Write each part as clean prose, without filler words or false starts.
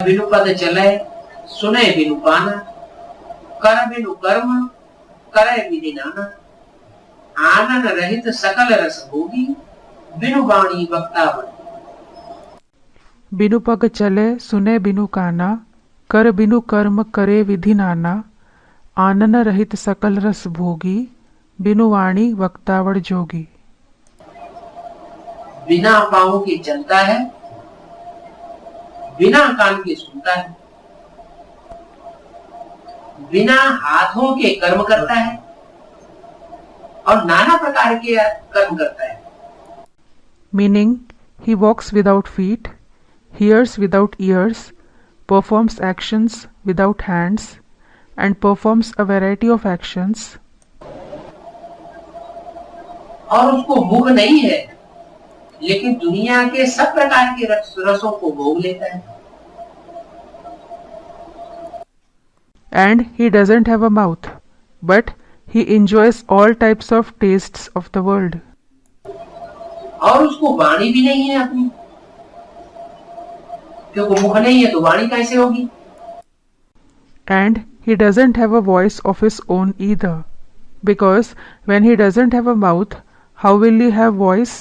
बिनु पद चले सुने बिनु पाना, कर बिनु कर्म करे विधि नाना, आनन रहित सकल रस भोगी, बिनु वाणी वक्ता बन। बिनु पग चले सुने बिनु काना, कर बिनु कर्म करे विधि नाना, आनन रहित सकल रस भोगी, बिनु वाणी वक्तावड़ जोगी। बिना पाँव के चलता है, बिना कान के सुनता है, बिना हाथों के कर्म करता है और नाना प्रकार के कर्म करता है। Meaning, he walks without feet, hears without ears, performs actions without hands, and performs a variety of actions. और उसको मुख नहीं है, लेकिन दुनिया के सब प्रकार के रसों को भोग लेता है। And he doesn't have a mouth, but he enjoys all types of tastes of the world. और उसको वाणी भी नहीं है अपनी, क्योंकि मुख नहीं है तो वाणी कैसे होगी। And he doesn't have a voice of his own either, because when he doesn't have a mouth, how will he have voice?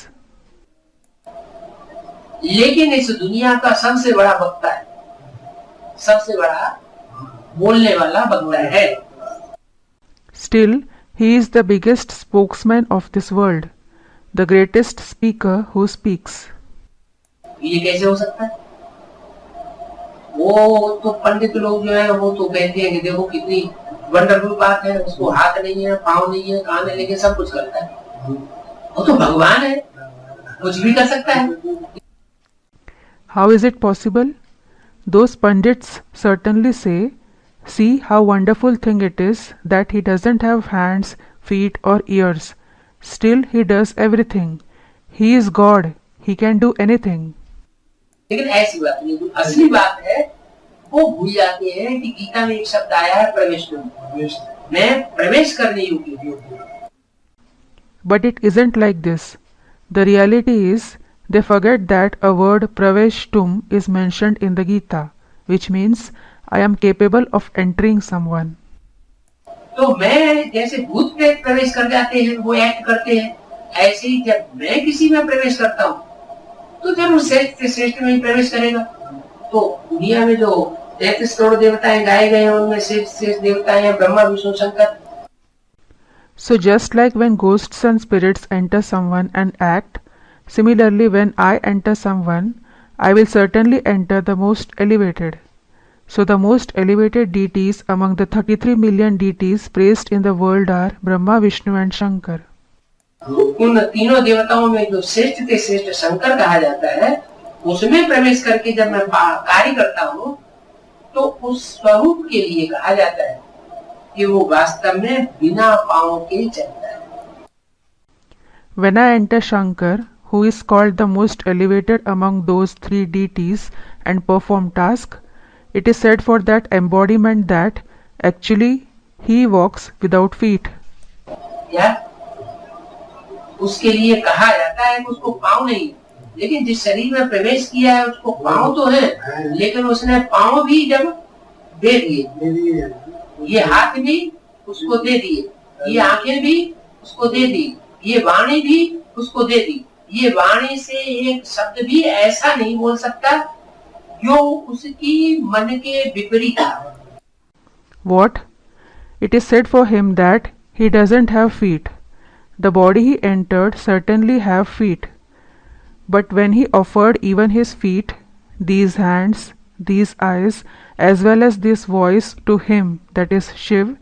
लेकिन इस दुनिया का सबसे बड़ा वक्ता है, सबसे बड़ा बोलने वाला वक्ता है। Still, he is the biggest spokesman of this world, the greatest speaker who speaks. ये कैसे हो सकता है? वो तो पंडित लोग जो है वो तो कहते हैं कि देखो कितनी वंडरफुल बात है, उसको हाथ नहीं है, पाँव नहीं है, कान है, लेकिन सब कुछ करता है। वो तो भगवान है, कुछ भी कर सकता है। How is it possible? Those pundits certainly say, see how wonderful thing it is that he doesn't have hands, feet or ears. Still he does everything. He is God. He can do anything. लेकिन ऐसी बात नहीं, जो असली बात है वो भूल जाते हैं कि गीता में एक शब्द आया है प्रवेश में, मैं प्रवेश करने योग्य हूँ। But it isn't like this. The reality is, they forget that a word praveshtum is mentioned in the Gita, which means I am capable of entering someone. तो मैं जैसे भूत प्रेत प्रवेश कर जाते हैं, वो एक्ट करते हैं, ऐसे ही जब मैं किसी में प्रवेश करता हूँ तो जरूर श्रेष्ठ से श्रेष्ठ में ही प्रवेश करेगा। तो दुनिया में जो 33 करोड़ देवताएं गाए गए हैं उनमें श्रेष्ठ श्रेष्ठ देवता हैं Brahma Vishnu Shankar. So just like when ghosts and spirits enter someone and act, similarly when I enter someone, I will certainly enter the most elevated. So the most elevated deities among the 33 million deities praised in the world are Brahma, Vishnu and Shankar. उन तीनों देवताओं में जो श्रेष्ठ से श्रेष्ठ शंकर कहा जाता है, उसमें प्रवेश करके जब मैं कार्य करता हूँ तो उस स्वरूप के लिए कहा जाता है कि वो वास्तव में बिना पाँव के चलता है। When I enter Shankar, who is called the most elevated among those three deities, and perform task, it is said for that embodiment that actually he walks without feet. या उसके लिए कहा जाता है कि उसको पाँव नहीं, लेकिन जिस शरीर में प्रवेश किया है उसको पाँव तो है, लेकिन उसने पाँव भी जब दे दिए, ये हाथ भी उसको दे दिए, ये आंखें भी उसको दे दी, ये वाणी भी उसको दे दी। ये वाणी से एक शब्द भी ऐसा नहीं बोल सकता जो उसकी मन के विपरीत है। What? It is said for him that he doesn't have feet. The body he entered certainly have feet. But when he offered even his feet, these hands, these eyes, as well as this voice to him, that is Shiv,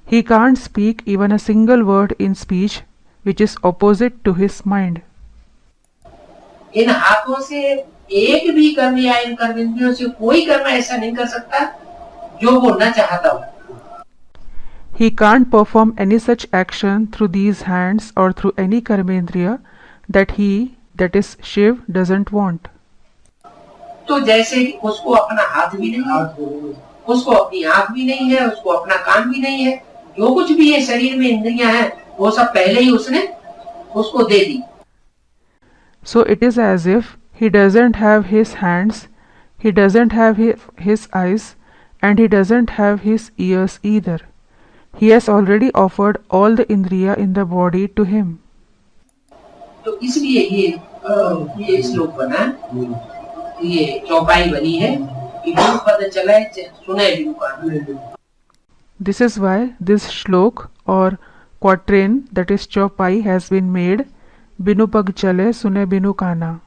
he can't speak even a single word in speech which is opposite to his mind. इन हाथों से एक भी कर्म या इन कर्मेंद्रियों से कोई कर्म ऐसा नहीं कर सकता जो वो न चाहता हो। He can't perform any such action through these hands or through any karmendriya that he, that is Shiv, doesn't want. तो जैसे उसको अपना हाथ भी नहीं है, उसको अपनी आंख भी नहीं है, उसको अपना कान भी नहीं है, जो कुछ भी ये शरीर में इंद्रियां हैं वो सब पहले ही उसने उसको दे दी। So it is as if he doesn't have his hands, He doesn't have his eyes and he doesn't have his ears either. He has already offered all the indriya in the body to him. तो इसलिए ये श्लोक बना, ये चौपाई बनी है कि बिनु पद चले सुने बिनु कान. This is why this shlok or quatrain, that is chaupai, has been made binu pag chale sune binu kana.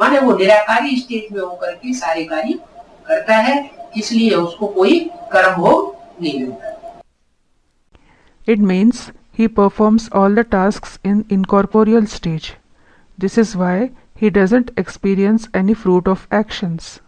माने वो निराकारी स्टेज में होकर के सारे कार्य करता है, इसलिए उसको कोई कर्म भोग नहीं मिलता. It means he performs all the tasks in incorporeal stage. This is why he doesn't experience any fruit of actions.